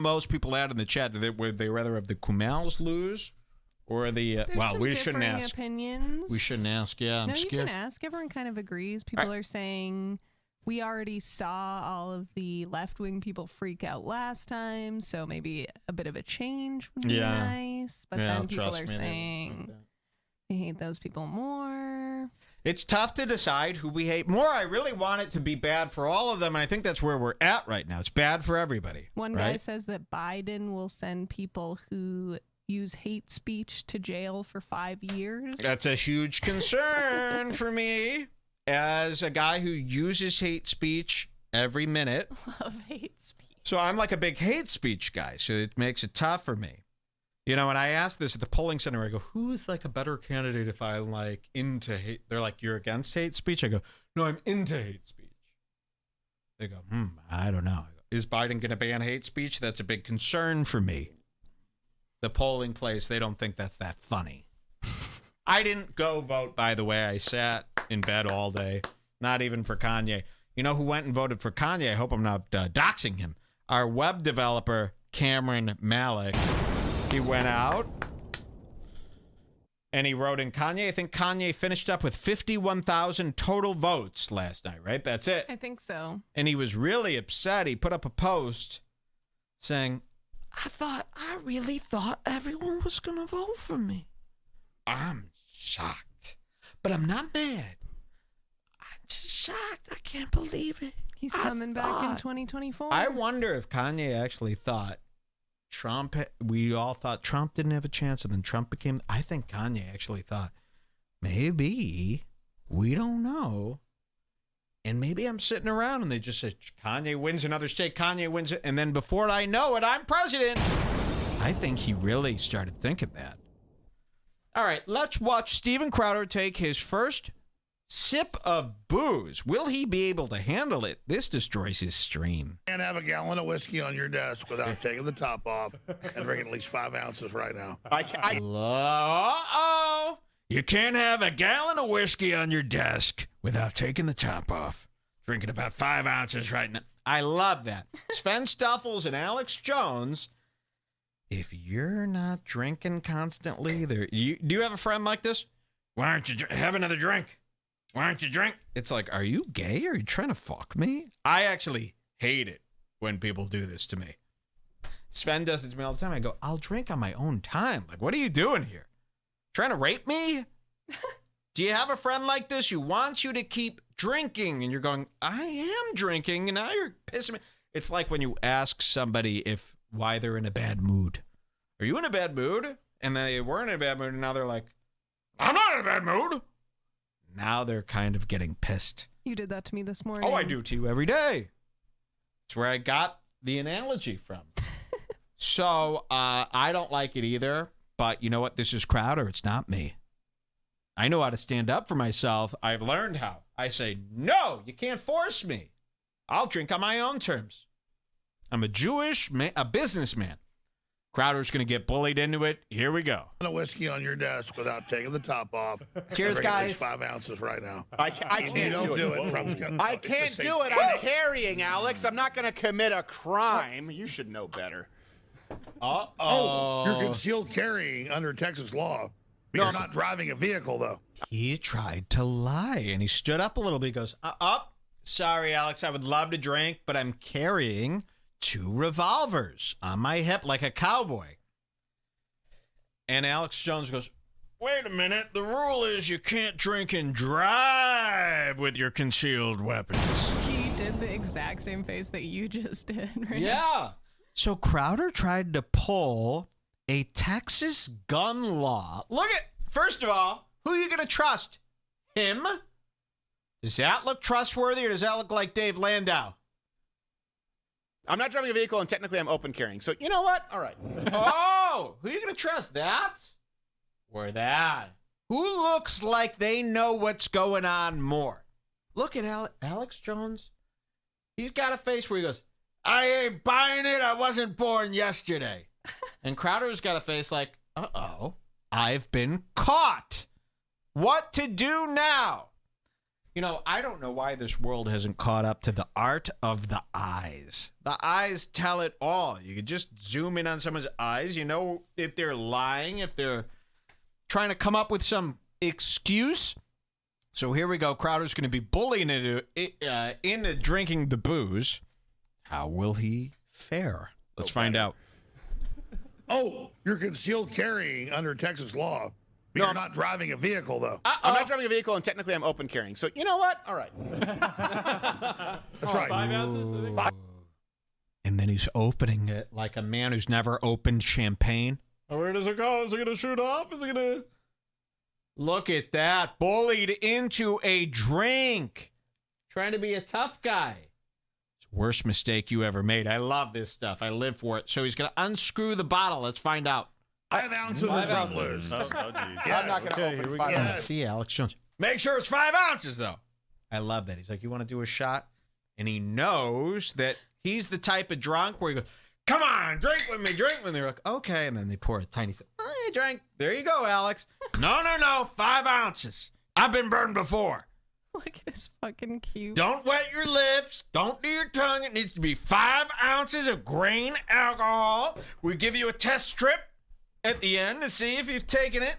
most people out in the chat? Would they rather have the Kumals lose or the... well, we shouldn't ask. Opinions. We shouldn't ask, yeah. I'm scared. You can ask. Everyone kind of agrees. People are saying... We already saw all of the left-wing people freak out last time, so maybe a bit of a change would be nice. But then people are saying they hate those people more. It's tough to decide who we hate more. I really want it to be bad for all of them, and I think that's where we're at right now. It's bad for everybody. One guy says that Biden will send people who use hate speech to jail for 5 years. That's a huge concern for me. As a guy who uses hate speech every minute. Love hate speech. So I'm like a big hate speech guy, so it makes it tough for me. You know, and I asked this at the polling center, I go, who's like a better candidate if I'm like into hate? They're like, you're against hate speech? I go, no, I'm into hate speech. They go, I don't know. I go, is Biden going to ban hate speech? That's a big concern for me. The polling place, they don't think that's that funny. I didn't go vote, by the way. I sat in bed all day, not even for Kanye. You know who went and voted for Kanye? I hope I'm not doxing him. Our web developer, Cameron Malik. He went out and he wrote in Kanye. I think Kanye finished up with 51,000 total votes last night, right? That's it. I think so. And he was really upset. He put up a post saying, I really thought everyone was going to vote for me. I'm shocked, but I'm not mad. I'm just shocked. I can't believe it. He's coming back in 2024. I wonder if Kanye actually thought Trump, we all thought Trump didn't have a chance, and then Trump became, I think Kanye actually thought, maybe, we don't know, and maybe I'm sitting around, and they just said, Kanye wins another state, Kanye wins it, and then before I know it, I'm president. I think he really started thinking that. All right, let's watch Steven Crowder take his first sip of booze. Will he be able to handle it? This destroys his stream. Can't have a gallon of whiskey on your desk without taking the top off and drinking at least 5 ounces right now. Uh-oh. You can't have a gallon of whiskey on your desk without taking the top off. Drinking about 5 ounces right now. I love that. Sven Stuffles and Alex Jones. If you're not drinking constantly, do you have a friend like this? Why aren't you have another drink? Why aren't you drink? It's like, are you gay? Are you trying to fuck me? I actually hate it when people do this to me. Sven does it to me all the time. I go, I'll drink on my own time. Like, what are you doing here? Trying to rape me? Do you have a friend like this who wants you to keep drinking? And you're going, I am drinking, and now you're pissing me. It's like when you ask somebody why they're in a bad mood. Are you in a bad mood? And they weren't in a bad mood, and now they're like, I'm not in a bad mood. Now they're kind of getting pissed. You did that to me this morning. Oh, I do to you every day. It's where I got the analogy from. So I don't like it either, but you know what? This is Crowder. It's not me. I know how to stand up for myself. I've learned how. I say, no, you can't force me. I'll drink on my own terms. I'm a Jewish man, a businessman. Crowder's going to get bullied into it. Here we go. A whiskey on your desk without taking the top off. Cheers, guys. 5 ounces right now. I can't do it. I can't do it. I'm carrying, Alex. I'm not going to commit a crime. You should know better. Oh, you're concealed carrying under Texas law. You're not driving a vehicle, though. He tried to lie, and he stood up a little bit. He goes, sorry, Alex, I would love to drink, but I'm carrying 2 revolvers on my hip like a cowboy. And Alex Jones goes, wait a minute. The rule is you can't drink and drive with your concealed weapons. He did the exact same face that you just did, right? Yeah. So Crowder tried to pull a Texas gun law. First of all, who are you going to trust? Him? Does that look trustworthy, or does that look like Dave Landau? I'm not driving a vehicle, and technically I'm open carrying. So, you know what? All right. Oh, who are you going to trust? That? Or that? Who looks like they know what's going on more? Look at Alex Jones. He's got a face where he goes, I ain't buying it. I wasn't born yesterday. And Crowder's got a face like, uh-oh, I've been caught. What to do now? You know, I don't know why this world hasn't caught up to the art of the eyes. The eyes tell it all. You could just zoom in on someone's eyes. You know if they're lying, if they're trying to come up with some excuse. So here we go. Crowder's going to be bullied into drinking the booze. How will he fare? Let's find out. Oh, you're concealed carrying under Texas law. No, You're not driving a vehicle, though. I'm not driving a vehicle, and technically I'm open carrying. So you know what? All right. That's right. 5 ounces, I think. And then he's opening it like a man who's never opened champagne. Where does it go? Is it going to shoot off? Is it going to... Look at that. Bullied into a drink. Trying to be a tough guy. It's the worst mistake you ever made. I love this stuff. I live for it. So he's going to unscrew the bottle. Let's find out. 5 ounces of 5 drink ounces. loose. Oh, geez. Yes. I'm not going to Okay, here open we 5 go. ounces. See, Alex Jones. Make sure it's 5 ounces, though. I love that. He's like, you want to do a shot? And he knows that he's the type of drunk where he goes, come on, drink with me, drink with me. They're like, okay. And then they pour a tiny sip. Oh, hey, drink. There you go, Alex. No, 5 ounces. I've been burned before. Look at his fucking cute. Don't wet your lips. Don't do your tongue. It needs to be 5 ounces of grain alcohol. We give you a test strip at the end to see if you've taken it.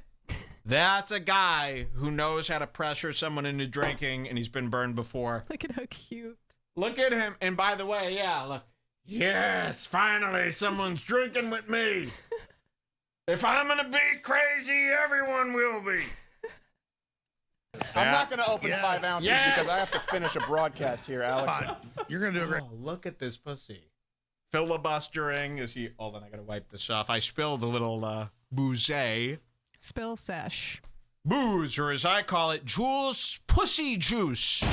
That's a guy who knows how to pressure someone into drinking, and he's been burned before. Look at how cute. Look at him. And by the way, yeah, look. Yes, finally, someone's drinking with me. If I'm going to be crazy, everyone will be. I'm not going to open Yes. 5 ounces Yes. because I have to finish a broadcast here, Alex. Fine. You're going to do a great. Oh, look at this pussy. Filibustering. Is he? Hold on, I got to wipe this off. I spilled a little booze. Spill sesh. Booze, or as I call it, Jules Pussy Juice.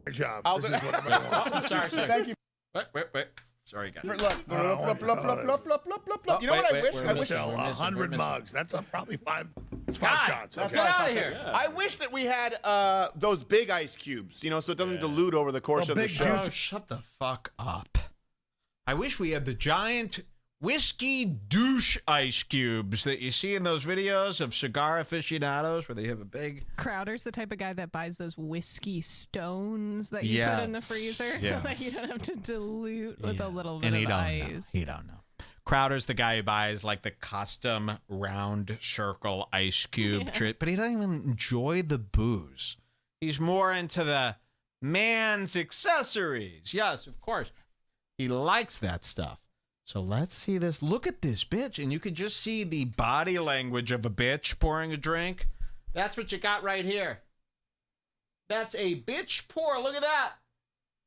Great job. I'll This do- is what everybody wants. I'm sorry. Thank you. Wait. Sorry, guys. Look, Oh, blup, blup, blup, blup, blup, blup, blup. You know what I wish? wait, I wait. wish. Sell We're missing, 100 we're missing. mugs. That's probably 5. It's 5 God, shots. That's Okay. Get why I out of thought here. so. I wish that we had those big ice cubes, you know, so it doesn't dilute over the course Oh, of the big show. Oh, shut the fuck up. I wish we had the giant whiskey douche ice cubes that you see in those videos of cigar aficionados where they have a big... Crowder's the type of guy that buys those whiskey stones that you put in the Yes, freezer so that you yes. don't have to dilute with a little bit And of he don't ice. know. He don't know. Crowder's the guy who buys like the custom round circle ice cube trip, but he doesn't even enjoy the booze. He's more into the man's accessories. Yes, of course. He likes that stuff. So let's see this. Look at this bitch. And you can just see the body language of a bitch pouring a drink. That's what you got right here. That's a bitch pour. Look at that.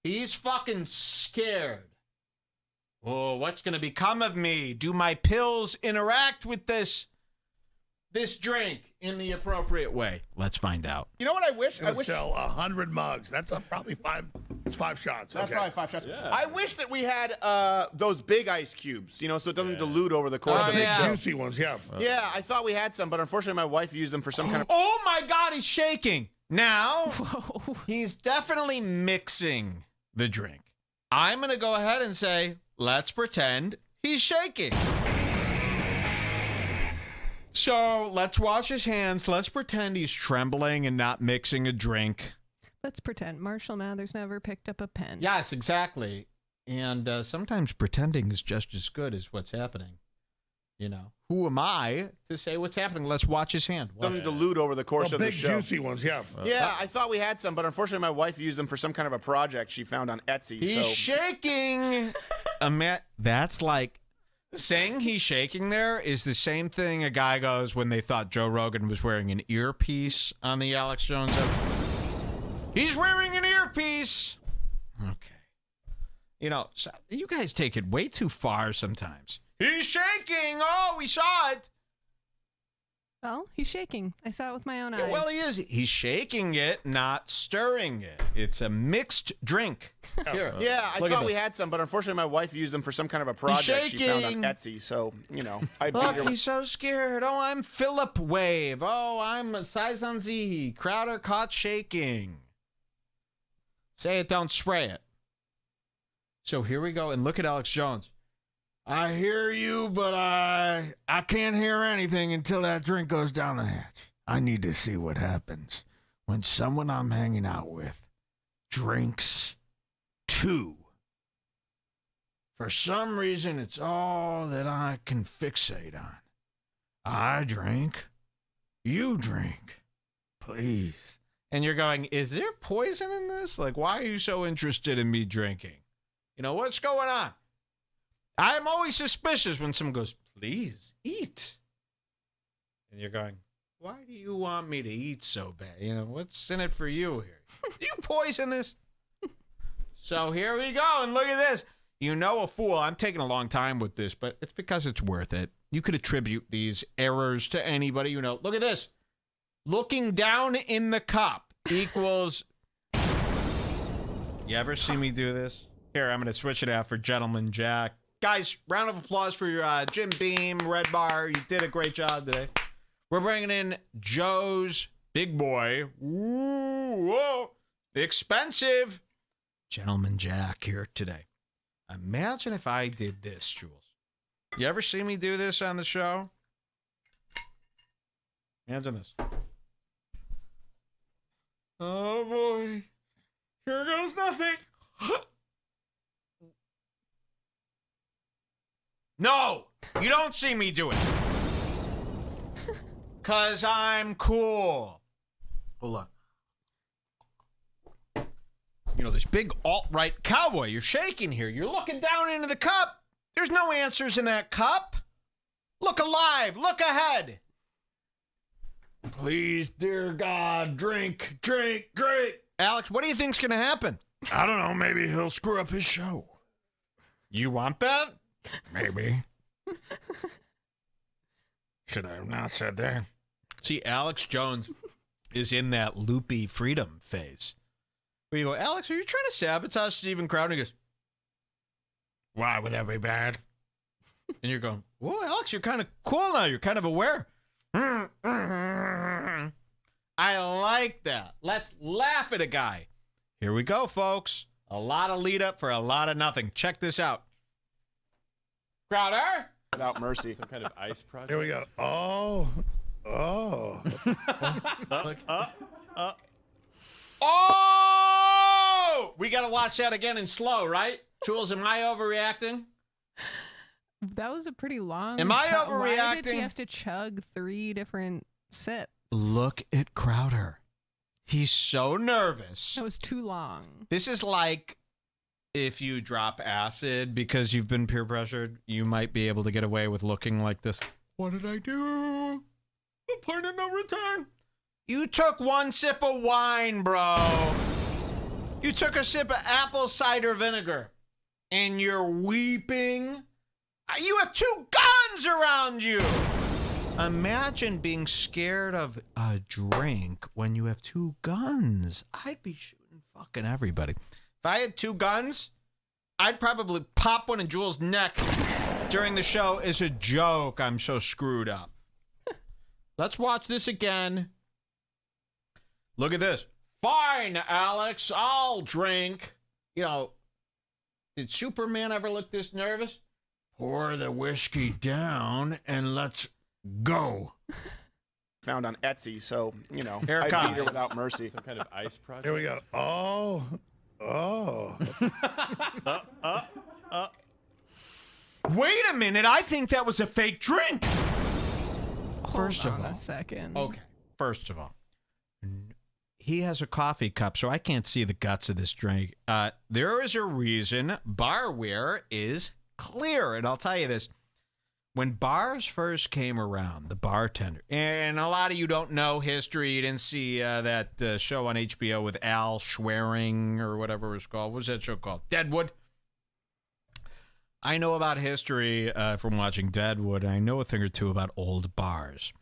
He's fucking scared. Oh, what's going to become of me? Do my pills interact with this drink in the appropriate way? Let's find out. You know what I wish? I Gonna wish. sell 100 mugs. That's probably 5. It's 5 shots. That's Okay. probably 5 shots. Yeah. I wish that we had those big ice cubes, you know, so it doesn't dilute over the course Oh, of the Big yeah. show. juicy ones. Yeah. Yeah, I thought we had some, but unfortunately my wife used them for some kind of... Oh my God, he's shaking. Now, Whoa. he's definitely mixing the drink. I'm going to go ahead and say, let's pretend he's shaking. So let's watch his hands. Let's pretend he's trembling and not mixing a drink. Let's pretend Marshall Mathers never picked up a pen. Yes, exactly. And sometimes pretending is just as good as what's happening. You know, who am I to say what's happening? Let's watch his hand. Watch. Doesn't dilute over the course Oh, of the big show. juicy ones. Yeah. Yeah, I thought we had some, but unfortunately my wife used them for some kind of a project she found on Etsy. He's so shaking. That's like saying he's shaking there is the same thing a guy goes when they thought Joe Rogan was wearing an earpiece on the Alex Jones episode. He's wearing an earpiece. Okay. You know, so you guys take it way too far sometimes. He's shaking. Oh, we saw it. Well, he's shaking. I saw it with my own eyes. Yeah, well, he is. He's shaking it, not stirring it. It's a mixed drink. Here. yeah, I Look at thought we this. had some, but unfortunately my wife used them for some kind of a project she found on shaking. Etsy. So, you know, I beat Look, her. he's so scared. Oh, I'm Philip Wave. Oh, I'm Saison Z. Crowder caught shaking. Say it, don't spray it. So here we go, and look at Alex Jones. I hear you, but I can't hear anything until that drink goes down the hatch. I need to see what happens when someone I'm hanging out with drinks 2. For some reason, it's all that I can fixate on. I drink. You drink. Please. And you're going, is there poison in this? Like, why are you so interested in me drinking? You know, what's going on? I'm always suspicious when someone goes, please, eat. And you're going, why do you want me to eat so bad? You know, what's in it for you here? Do you poison this? So here we go, and look at this. You know a fool. I'm taking a long time with this, but it's because it's worth it. You could attribute these errors to anybody you know. Look at this. Looking down in the cup equals... You ever see me do this? Here, I'm going to switch it out for Gentleman Jack. Guys, round of applause for your Jim Beam, Red Bar. You did a great job today. We're bringing in Joe's big boy. Ooh, whoa. Expensive. Gentleman Jack here today. Imagine if I did this, Jules. You ever see me do this on the show? Imagine this. Oh, boy. Here goes nothing. No, you don't see me do it. Because I'm cool. Hold on. You know, this big alt-right cowboy, you're shaking here. You're looking down into the cup. There's no answers in that cup. Look alive. Look ahead. Please, dear God, drink, drink, drink. Alex, what do you think's going to happen? I don't know. Maybe he'll screw up his show. You want that? Maybe. Should I have not said that? See, Alex Jones is in that loopy freedom phase. Where you go, Alex, are you trying to sabotage Steven Crowder? And he goes, why would that be bad? And you're going, whoa, Alex, you're kind of cool now. You're kind of aware. I like that. Let's laugh at a guy. Here we go, folks. A lot of lead up for a lot of nothing. Check this out. Crowder? Without mercy. Some kind of ice project. Here we go. Oh. Oh! We got to watch that again in slow, right? Jules, am I overreacting? That was a pretty long. Am I chug. overreacting? Why did he have to chug 3 different sips? Look at Crowder. He's so nervous. That was too long. This is like if you drop acid because you've been peer pressured, you might be able to get away with looking like this. What did I do? The point of no return. You took 1 sip of wine, bro. You took a sip of apple cider vinegar. And you're weeping. You have 2 guns around you. Imagine being scared of a drink when you have 2 guns. I'd be shooting fucking everybody. If I had 2 guns, I'd probably pop one in Jules' neck during the show as a joke. I'm so screwed up. Let's watch this again. Look at this. Fine, Alex, I'll drink. You know, did Superman ever look this nervous? Pour the whiskey down and let's go. Found on Etsy, so, you know, Here it I beat her comes. without mercy. Some kind of ice project. Here we go. Oh. Wait a minute. I think that was a fake drink. First Hold of on all. a second. Okay. First of all, he has a coffee cup, so I can't see the guts of this drink. There is a reason barware is clear. And I'll tell you this. When bars first came around, the bartender, and a lot of you don't know history, you didn't see that show on HBO with Al Schwerin or whatever it was called. What was that show called? Deadwood. I know about history from watching Deadwood, and I know a thing or two about old bars.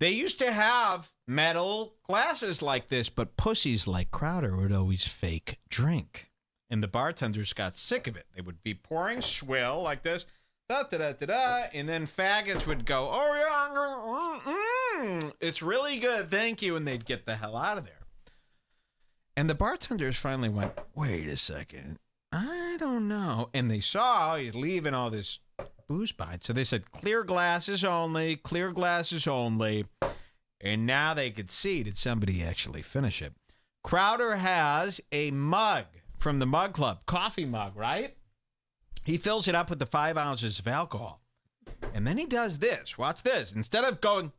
They used to have metal glasses like this, but pussies like Crowder would always fake drink. And the bartenders got sick of it. They would be pouring swill like this. Da-da-da-da-da, and then faggots would go, oh, yeah, it's really good, thank you, and they'd get the hell out of there. And the bartenders finally went, wait a second, I don't know. And they saw he's leaving all this booze behind, so they said, clear glasses only, clear glasses only. And now they could see, did somebody actually finish it? Crowder has a mug from the Mug Club, coffee mug, right? He fills it up with the 5 ounces of alcohol. And then he does this. Watch this. Instead of going,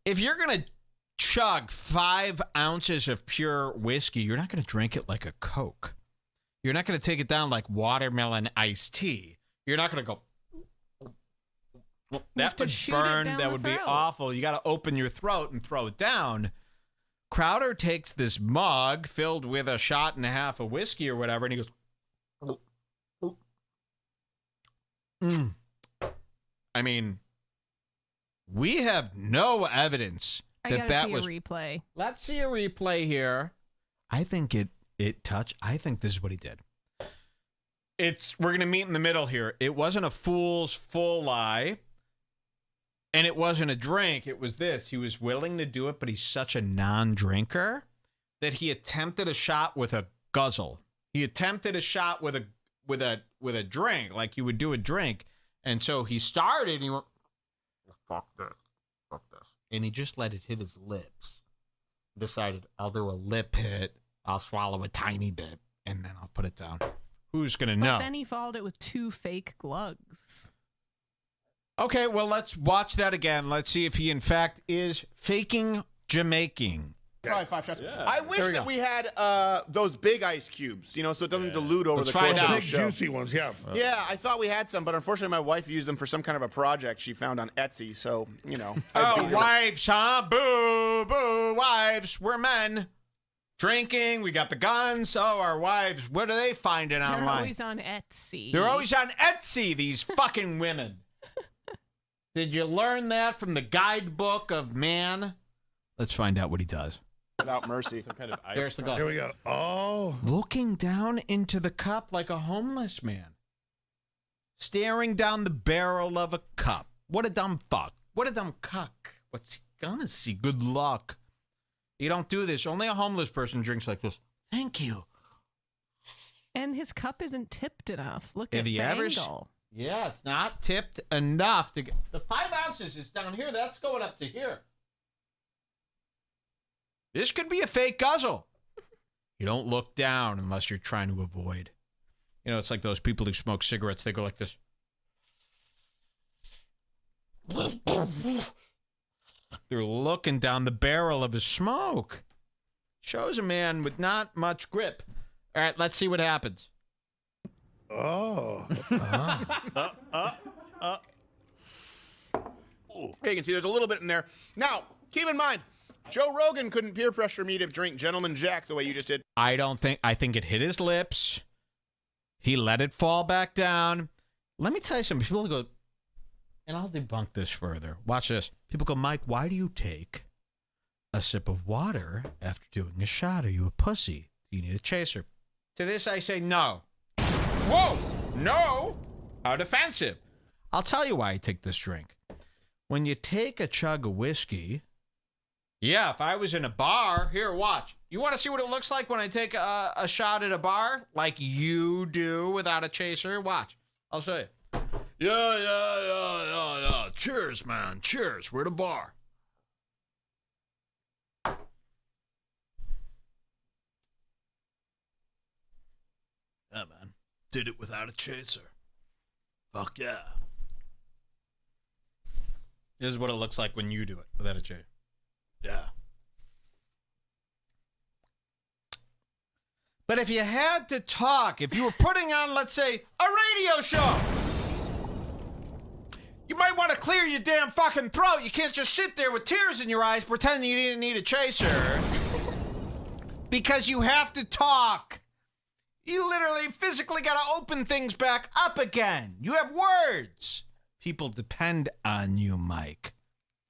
if you're going to chug 5 ounces of pure whiskey, you're not going to drink it like a Coke. You're not going to take it down like watermelon iced tea. You're not going to go, that would burn. That would be awful. You got to open your throat and throw it down. Crowder takes this mug filled with a shot and a half of whiskey or whatever, and he goes, I mean, we have no evidence that was a replay. Let's see a replay here. I think it touched. I think this is what he did. We're gonna meet in the middle here. It wasn't a fool's full lie. And it wasn't a drink. It was this. He was willing to do it, but he's such a non-drinker that he attempted a shot with a guzzle. He attempted a shot with a drink, like you would do a drink. And so he started, and he went, fuck this. And he just let it hit his lips. Decided, I'll do a lip hit. I'll swallow a tiny bit, and then I'll put it down. Who's going to know? But then he followed it with 2 fake glugs. Okay, well, let's watch that again. Let's see if he, in fact, is faking Jamaican. Probably 5 shots. Yeah. I wish that we had those big ice cubes, so it doesn't dilute over the course of the show. Big juicy ones, yeah. Yeah, I thought we had some, but unfortunately my wife used them for some kind of a project she found on Etsy, so, Oh, wives, huh? Boo, boo, wives. We're men. Drinking, we got the guns. Oh, our wives, what are they finding online? They're always on Etsy. They're always on Etsy, these fucking women. Did you learn that from the guidebook of man? Let's find out what he does. Without mercy. Some kind of ice. There's the guy. Here we go. Oh. Looking down into the cup like a homeless man. Staring down the barrel of a cup. What a dumb fuck. What a dumb cuck. What's he gonna see? Good luck. You don't do this. Only a homeless person drinks like this. Thank you. And his cup isn't tipped enough. Look Have at the you ever angle. Yeah, it's not tipped enough to get. The 5 ounces is down here. That's going up to here. This could be a fake guzzle. You don't look down unless you're trying to avoid. It's like those people who smoke cigarettes. They go like this. They're looking down the barrel of his smoke. Shows a man with not much grip. All right, let's see what happens. Oh. Here you can see there's a little bit in there. Now, keep in mind, Joe Rogan couldn't peer pressure me to drink Gentleman Jack the way you just did. I think it hit his lips. He let it fall back down. Let me tell you something. People go, and I'll debunk this further. Watch this. People go, Mike, why do you take a sip of water after doing a shot? Are you a pussy? Do you need a chaser? To this, I say no. Whoa! No! How defensive. I'll tell you why I take this drink. When you take a chug of whiskey, yeah, if I was in a bar, here, watch. You want to see what it looks like when I take a shot at a bar? Like you do without a chaser? Watch. I'll show you. Yeah. Cheers, man. Cheers. We're at a bar. Yeah, man. Did it without a chaser. Fuck yeah. This is what it looks like when you do it without a chaser. Yeah. But if you had to talk, if you were putting on, let's say, a radio show, you might want to clear your damn fucking throat. You can't just sit there with tears in your eyes pretending you didn't need a chaser. Because you have to talk. You literally physically got to open things back up again. You have words. People depend on you, Mike.